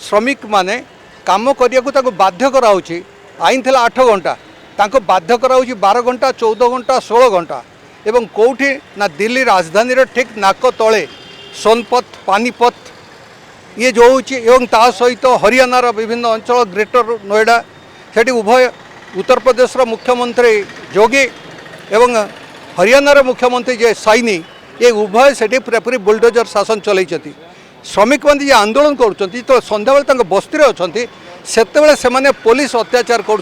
श्रमिक माने काम करने बाध्य कराऊँच आईन थी 8 घंटा तांको बाध्य कराऊँच 12 घंटा 14 घंटा 16 घंटा एवं कौटी ना दिल्ली राजधानी ठीक नाक तले सोनपथ पानीपथ ये जो एवं ता सहित हरियाणार विभिन्न अंचल ग्रेटर नोएडा से उभय उत्तर प्रदेश मुख्यमंत्री जोगी एवं हरियाणार मुख्यमंत्री जे साइनी ये उभय से पूरापूरी बुलडोजर शासन चलती श्रमिक मैंने ये आंदोलन कर तो सन्ध्या बेले बस्ती अच्छा से पुलिस अत्याचार कर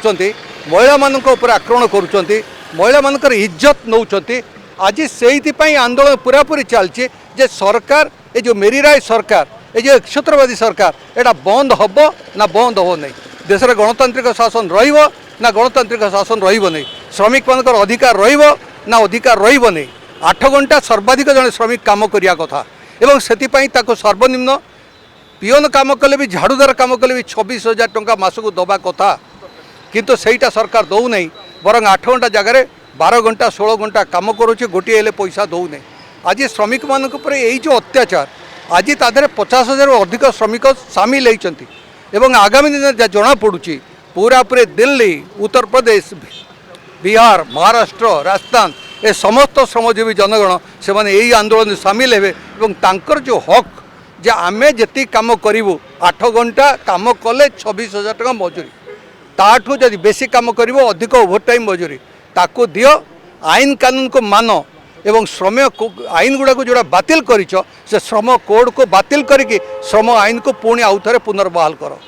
महिला मान आक्रमण कर महिला मानकर इज्जत नौकरी आज से आंदोलन पूरापूरी चलती जे सरकार ये जो मेरी राय सरकार ये जो क्षेत्रवादी सरकार एटा बंद हम ना बंद हो नहीं देश में गणतांत्रिक शासन ना गणतांत्रिक शासन नहीं श्रमिक मानकर अधिकार ना अधिकार नहीं 8 घंटा सर्वाधिक जन श्रमिक काम करिया कथा एवं सेतिपई ताको सर्वनिम्न पियोन काम कले भी झाड़ूदार काम कले भी 26,000 टंका मासक दबा कथा किंतु सेटा सरकार दौ नहीं बरं 8 घंटा जगह 12 घंटा 16 घंटा काम करुचे गोटे हेले पैसा दौ नहीं आज श्रमिक मानक पर यही जो अत्याचार आज तादे 50,000 अधिक श्रमिक सामिल होती एवं आगामी दिन जना पड़ुची पूरा पूरे दिल्ली उत्तर प्रदेश बिहार महाराष्ट्र राजस्थान ए समस्त श्रमजीवी जनगण से माने यही आंदोलन सामिल हेबे एवं तांकर जो हक जे आमे जति काम करूँ 8 घंटा काम कले 26,000 टका मजूरी ताठू जदि बेसी काम कर अधिक ओभरटाइम मजूरी ताको दियो आईन कानून को मान एवं श्रम आईन गुड़ा को जोड़ा बातिल कर श्रम कोड को बातिल करके श्रम आईन को पुणी आउ थे पुनर्बहाल करो।